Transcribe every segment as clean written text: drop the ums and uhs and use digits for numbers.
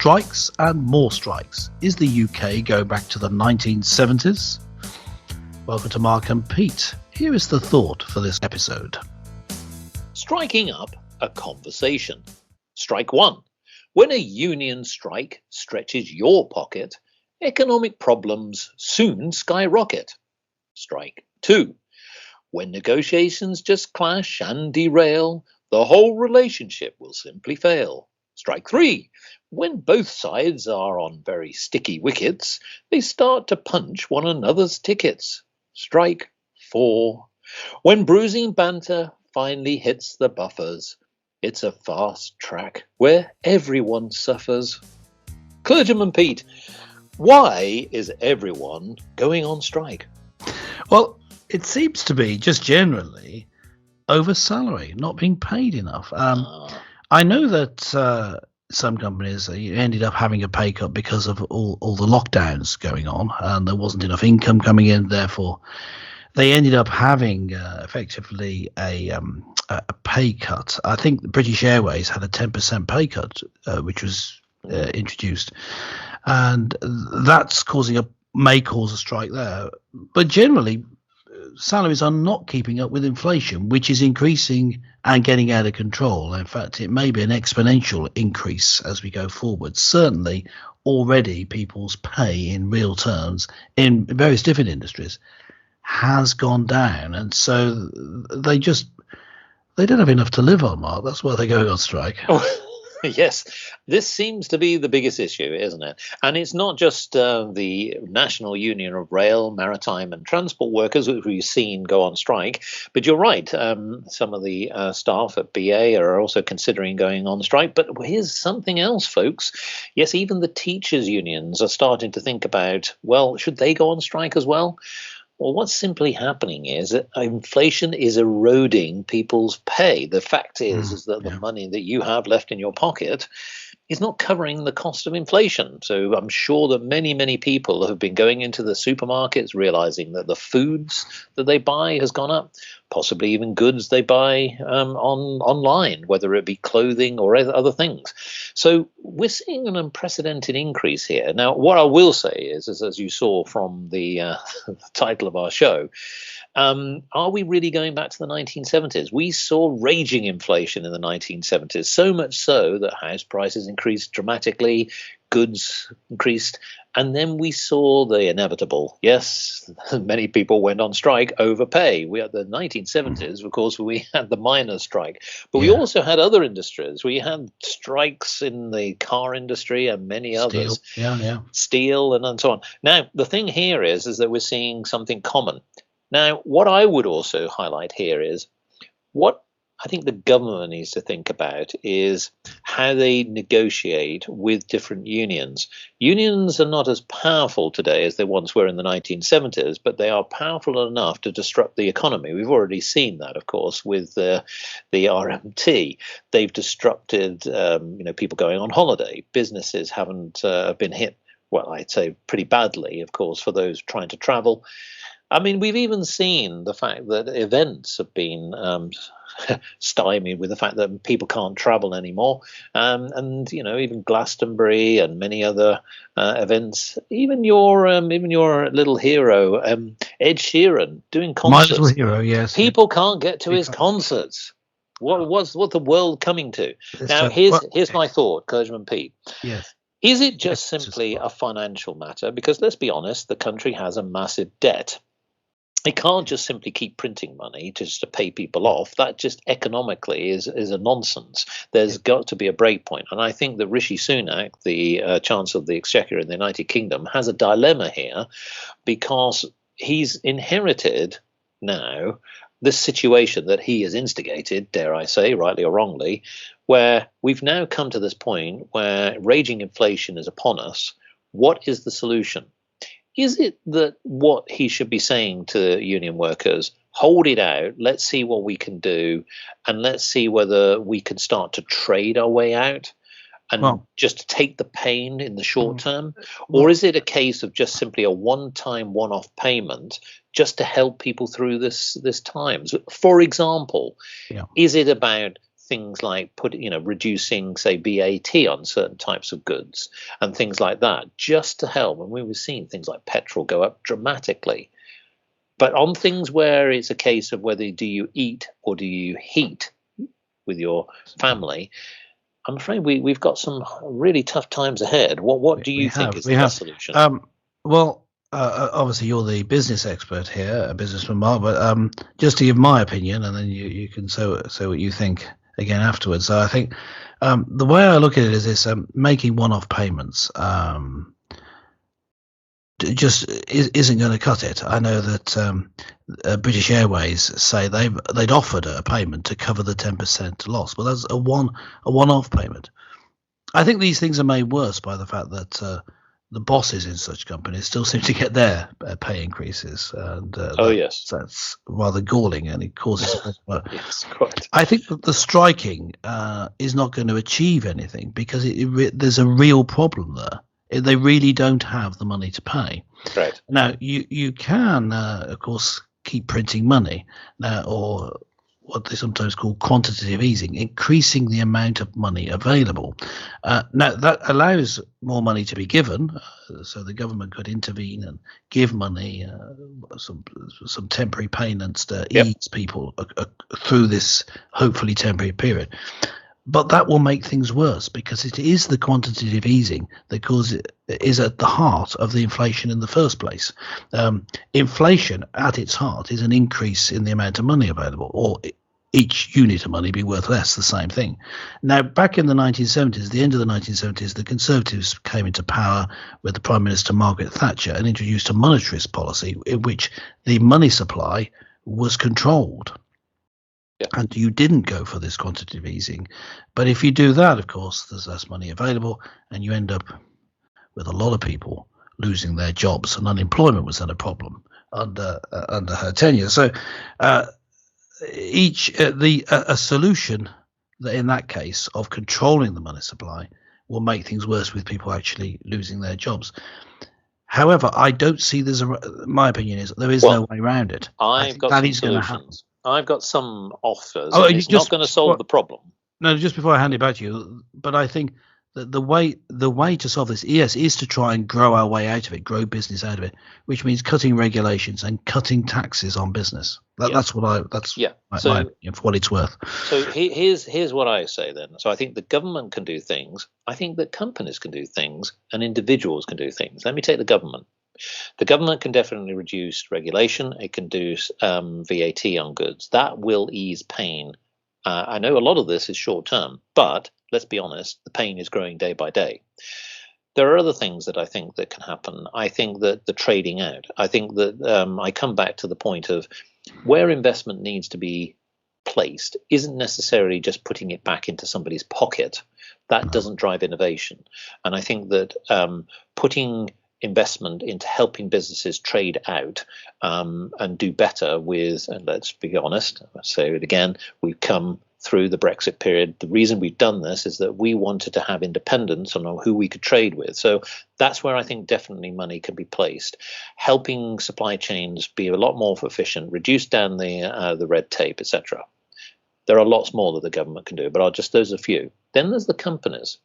Strikes and more strikes. Is the UK going back to the 1970s? Welcome to Mark and Pete. Here is the thought for this episode. Striking up a conversation. Strike 1. When a union strike stretches your pocket, economic problems soon skyrocket. Strike 2. When negotiations just clash and derail, the whole relationship will simply fail. Strike 3. When both sides are on very sticky wickets, they start to punch one another's tickets. Strike 4. When bruising banter finally hits the buffers, it's a fast track where everyone suffers. Clergyman Pete, why is everyone going on strike? Well, it seems to be just generally over salary, not being paid enough. I know that some companies ended up having a pay cut because of all the lockdowns going on, and there wasn't enough income coming in. Therefore, they ended up having effectively a pay cut. I think the British Airways had a 10% pay cut, which was introduced, and that's may cause a strike there. But generally, salaries are not keeping up with inflation, which is increasing and getting out of control. In fact, it may be an exponential increase as we go forward. Certainly, already people's pay in real terms in various different industries has gone down, and so they don't have enough to live on, Mark. That's why they're going on strike. Yes, this seems to be the biggest issue, isn't it? And it's not just the National Union of Rail, Maritime and Transport Workers who we've seen go on strike, but you're right, some of the staff at BA are also considering going on strike. But here's something else, folks. Yes, even the teachers' unions are starting to think about, well, should they go on strike as well? Well, what's simply happening is that inflation is eroding people's pay. The fact is that the money that you have left in your pocket is not covering the cost of inflation. So I'm sure that many, many people have been going into the supermarkets realizing that the foods that they buy has gone up, possibly even goods they buy online, whether it be clothing or other things. So we're seeing an unprecedented increase here. Now, what I will say is as you saw from the title of our show, are we really going back to the 1970s? We saw raging inflation in the 1970s, so much so that house prices increased dramatically, goods increased, and then we saw the inevitable. Yes, many people went on strike over pay. We had the 1970s, of course, we had the miners' strike, but we also had other industries. We had strikes in the car industry and many others. Steel and so on. Now, the thing here is that we're seeing something common. Now, what I would also highlight here is what I think the government needs to think about is how they negotiate with different unions. Unions are not as powerful today as they once were in the 1970s, but they are powerful enough to disrupt the economy. We've already seen that, of course, with the RMT. They've disrupted people going on holiday. Businesses haven't been hit, well, I'd say pretty badly, of course, for those trying to travel. I mean, we've even seen the fact that events have been stymied with the fact that people can't travel anymore. And even Glastonbury and many other events, even your little hero, Ed Sheeran, doing concerts. My little hero, yes. People can't get to his concerts. What's the world coming to? Now, here's my thought, Clergyman Pete. Yes. Is it just simply a financial matter? Because let's be honest, the country has a massive debt. It can't just simply keep printing money just to pay people off. That just economically is a nonsense. There's got to be a break point. And I think that Rishi Sunak, the Chancellor of the Exchequer in the United Kingdom, has a dilemma here because he's inherited now this situation that he has instigated, dare I say, rightly or wrongly, where we've now come to this point where raging inflation is upon us. What is the solution? Is it that what he should be saying to union workers, hold it out, let's see what we can do, and let's see whether we can start to trade our way out and just take the pain in the short term? Or is it a case of just simply a one-time, one-off payment just to help people through this time? So, for example, is it about things like reducing, say, VAT on certain types of goods and things like that, just to help. And we were seeing things like petrol go up dramatically. But on things where it's a case of whether do you eat or do you heat with your family, I'm afraid we've got some really tough times ahead. What do you think is the best solution? Well, obviously you're the business expert here, a businessman, Mark. But just to give my opinion, and then you can say what you think again afterwards. So I think the way I look at it is this: making one-off payments just isn't going to cut it. I know that British Airways say they'd offered a payment to cover the 10% loss, but that's a one-off payment. I think these things are made worse by the fact that the bosses in such companies still seem to get their pay increases, and that's rather galling, and it causes. Yes, quite. I think that the striking is not going to achieve anything because there's a real problem there. They really don't have the money to pay. Right. Now, you can, of course, keep printing money now, or what they sometimes call quantitative easing, increasing the amount of money available. Now, that allows more money to be given, so the government could intervene and give money, some temporary payments to ease people through this hopefully temporary period. But that will make things worse because it is the quantitative easing that is at the heart of the inflation in the first place. Inflation at its heart is an increase in the amount of money available, or each unit of money be worth less, the same thing. Now, back in the 1970s, the end of the 1970s, the Conservatives came into power with the Prime Minister Margaret Thatcher and introduced a monetarist policy in which the money supply was controlled. And you didn't go for this quantitative easing. But if you do that, of course, there's less money available, and you end up with a lot of people losing their jobs, and unemployment was then a problem under her tenure. So a solution that in that case of controlling the money supply will make things worse with people actually losing their jobs. However, I don't see my opinion is there is no way around it. I've got some solutions. I've got some offers. It's not going to solve the problem. No, just before I hand it back to you, but I think that the way to solve this, is to try and grow our way out of it, grow business out of it, which means cutting regulations and cutting taxes on business. That's my opinion, for what it's worth. So here's what I say then. So I think the government can do things. I think that companies can do things, and individuals can do things. Let me take the government. The government can definitely reduce regulation. It can do VAT on goods. That will ease pain. I know a lot of this is short term, but let's be honest, the pain is growing day by day. There are other things that I think that can happen. I think that the trading out. I think that I come back to the point of where investment needs to be placed isn't necessarily just putting it back into somebody's pocket. That doesn't drive innovation. And I think that putting investment into helping businesses trade out and do better with, and let's be honest, I'll say it again, we've come through the Brexit period. The reason we've done this is that we wanted to have independence on who we could trade with. So that's where I think definitely money can be placed, helping supply chains be a lot more efficient, reduce down the red tape, etc. There are lots more that the government can do, but those are a few. Then there's the companies.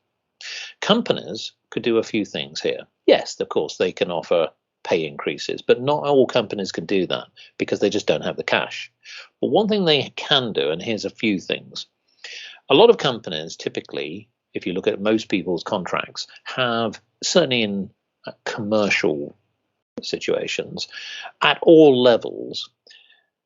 Companies could do a few things here. Yes, of course, they can offer pay increases, but not all companies can do that because they just don't have the cash. But one thing they can do, and here's a few things. A lot of companies typically, if you look at most people's contracts, have, certainly in commercial situations, at all levels,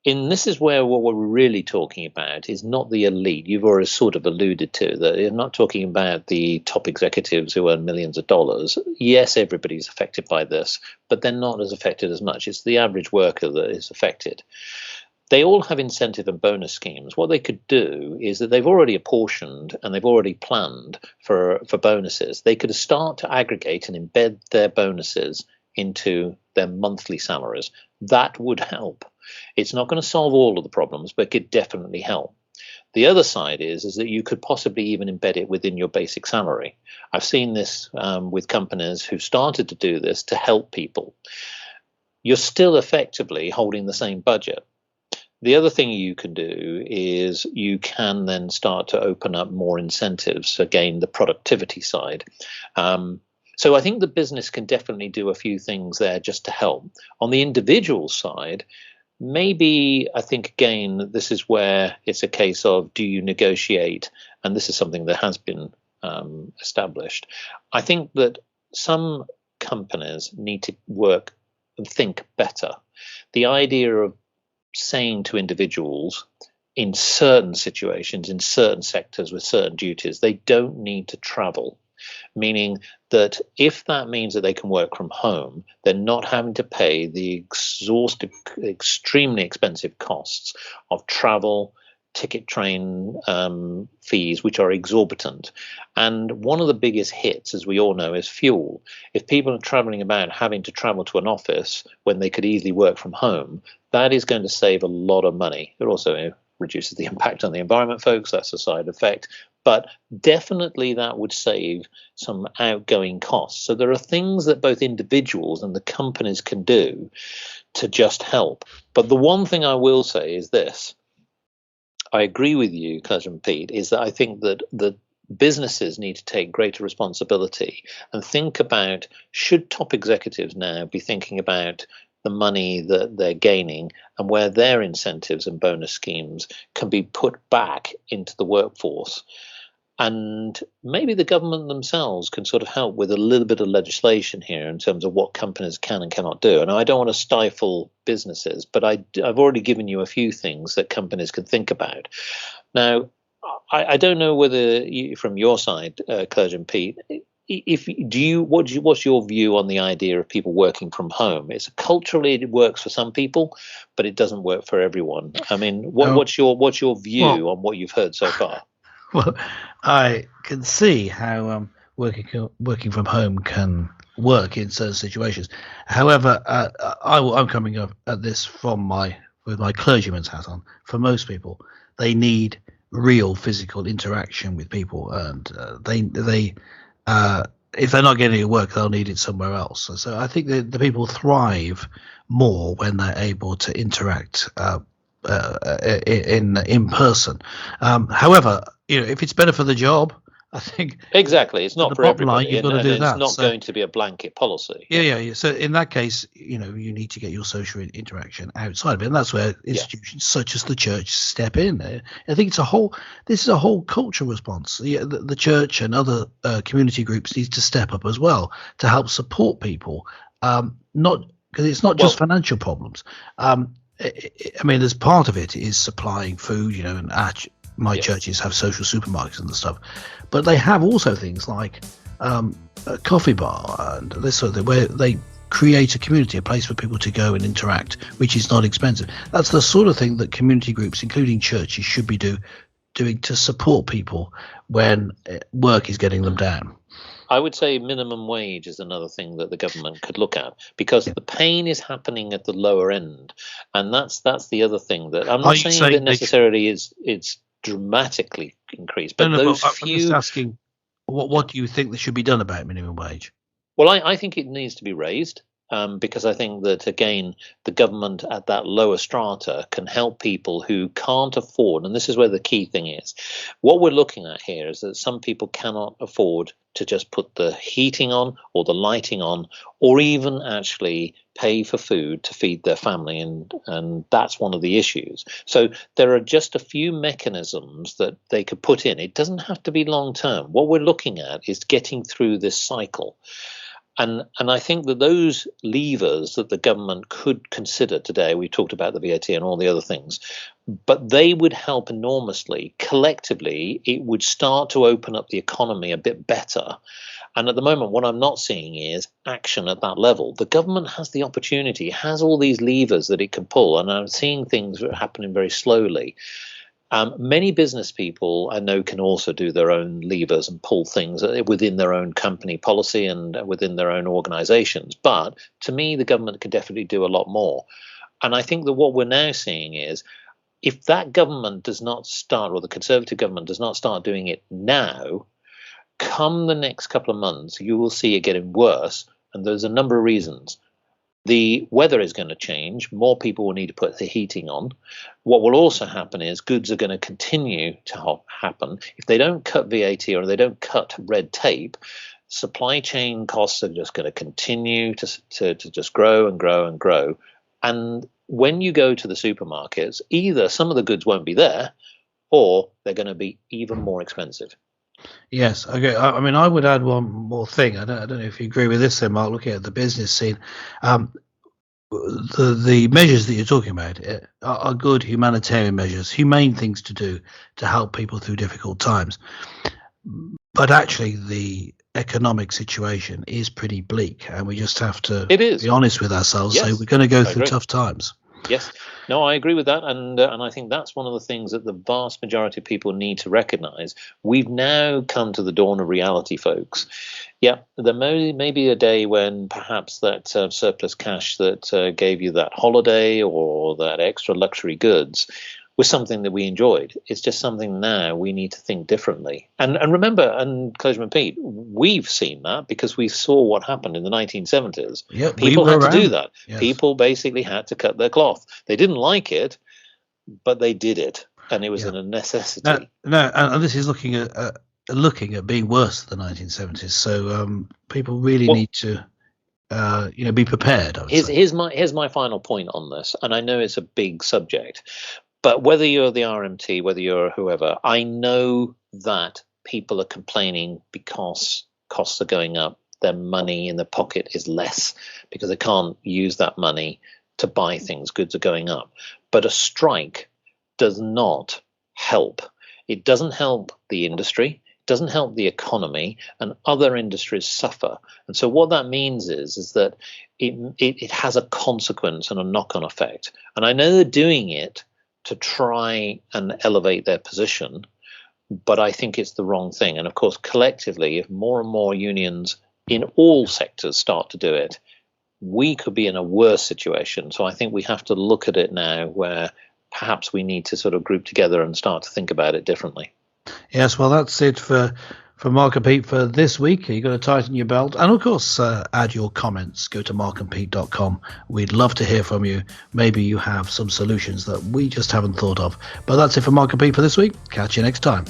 this is where what we're really talking about is not the elite. You've already sort of alluded to that. You're not talking about the top executives who earn millions of dollars. Yes, everybody's affected by this, but they're not as affected as much. It's the average worker that is affected. They all have incentive and bonus schemes. What they could do is that they've already apportioned and they've already planned for bonuses. They could start to aggregate and embed their bonuses into their monthly salaries. That would help. It's not going to solve all of the problems, but it could definitely help. The other side is that you could possibly even embed it within your basic salary. I've seen this with companies who started to do this to help people. You're still effectively holding the same budget. The other thing you can do is you can then start to open up more incentives, again, the productivity side. So I think the business can definitely do a few things there just to help. On the individual side, maybe I think, again, this is where it's a case of, do you negotiate? And this is something that has been established. I think that some companies need to work and think better. The idea of saying to individuals in certain situations, in certain sectors with certain duties, they don't need to travel. Meaning that if that means that they can work from home, they're not having to pay the exhaustive, extremely expensive costs of travel, ticket, train fees, which are exorbitant. And one of the biggest hits, as we all know, is fuel. If people are traveling about having to travel to an office when they could easily work from home, that is going to save a lot of money. It also reduces the impact on the environment, folks. That's a side effect. But definitely that would save some outgoing costs. So there are things that both individuals and the companies can do to just help. But the one thing I will say is this. I agree with you, Cousin Pete, is that I think that the businesses need to take greater responsibility and think about, should top executives now be thinking about the money that they're gaining and where their incentives and bonus schemes can be put back into the workforce. And maybe the government themselves can sort of help with a little bit of legislation here in terms of what companies can and cannot do. And I don't want to stifle businesses, but I've already given you a few things that companies can think about. Now, I don't know whether you, from your side, Claire and Pete, what's your view on the idea of people working from home? It's culturally, it works for some people, but it doesn't work for everyone. I mean, what's your view on what you've heard so far? Well, I can see how working from home can work in certain situations. However, I'm coming up at this with my clergyman's hat on. For most people, they need real physical interaction with people, and they if they're not getting it at work, they'll need it somewhere else. So I think the people thrive more when they're able to interact in person. However, if it's better for the job, I think exactly, it's not for everybody. You've got to do that. It's not going to be a blanket policy. Yeah. So in that case, you need to get your social interaction outside of it, and that's where institutions such as the church step in. I think this is a whole cultural response. The church and other community groups need to step up as well to help support people. Not because it's not just financial problems. I mean, there's part of it is supplying food, and my churches have social supermarkets and stuff, but they have also things like a coffee bar and this sort of thing, where they create a community, a place for people to go and interact, which is not expensive. That's the sort of thing that community groups, including churches, should be doing to support people when work is getting them down. I would say minimum wage is another thing that the government could look at, because the pain is happening at the lower end, and that's the other thing that I'm not saying that necessarily it's dramatically increased, but I'm just asking, what do you think that should be done about minimum wage? Well, I think it needs to be raised. Because I think that, again, the government at that lower strata can help people who can't afford, and this is where the key thing is. What we're looking at here is that some people cannot afford to just put the heating on or the lighting on, or even actually pay for food to feed their family, and that's one of the issues. So there are just a few mechanisms that they could put in. It doesn't have to be long term. What we're looking at is getting through this cycle. And I think that those levers that the government could consider today, we talked about the VAT and all the other things, but they would help enormously. Collectively, it would start to open up the economy a bit better. And at the moment, what I'm not seeing is action at that level. The government has the opportunity, has all these levers that it can pull, and I'm seeing things happening very slowly. Many business people I know can also do their own levers and pull things within their own company policy and within their own organizations. But to me, the government can definitely do a lot more. And I think that what we're now seeing is, if that government does not start, or the Conservative government does not start doing it now, come the next couple of months, you will see it getting worse. And there's a number of reasons. The weather is going to change. More people will need to put the heating on. What will also happen is goods are going to continue to happen. If they don't cut VAT or they don't cut red tape, supply chain costs are just going to continue to just grow and grow and grow. And when you go to the supermarkets, either some of the goods won't be there or they're going to be even more expensive. Yes, okay. I mean, I would add one more thing. I don't know if you agree with this, then, Mark. Looking at the business scene, the measures that you're talking about are good humanitarian measures, humane things to do to help people through difficult times. But actually, the economic situation is pretty bleak, and we just have to be honest with ourselves. Yes, say we're going to go through tough times. Yes, no, I agree with that, and I think that's one of the things that the vast majority of people need to recognise. We've now come to the dawn of reality, folks. Yeah, there may be a day when perhaps that surplus cash that gave you that holiday or that extra luxury goods was something that we enjoyed. It's just something now we need to think differently. And remember, and Clergyman Pete, we've seen that because we saw what happened in the 1970s. Yep, people had to do that. Yes. People basically had to cut their cloth. They didn't like it, but they did it, and it was a necessity. No, and this is looking at being worse than the 1970s. So people really need to be prepared. Here's my final point on this, and I know it's a big subject. But whether you're the RMT, whether you're whoever, I know that people are complaining because costs are going up. Their money in their pocket is less because they can't use that money to buy things. Goods are going up. But a strike does not help. It doesn't help the industry. It doesn't help the economy, and other industries suffer. And so what that means is that it has a consequence and a knock-on effect. And I know they're doing it to try and elevate their position, but I think it's the wrong thing. And of course, collectively, if more and more unions in all sectors start to do it, we could be in a worse situation. So I think we have to look at it now where perhaps we need to sort of group together and start to think about it differently. Yes, well, that's it for Mark and Pete for this week. You've got to tighten your belt. And, of course, add your comments. Go to markandpete.com. We'd love to hear from you. Maybe you have some solutions that we just haven't thought of. But that's it for Mark and Pete for this week. Catch you next time.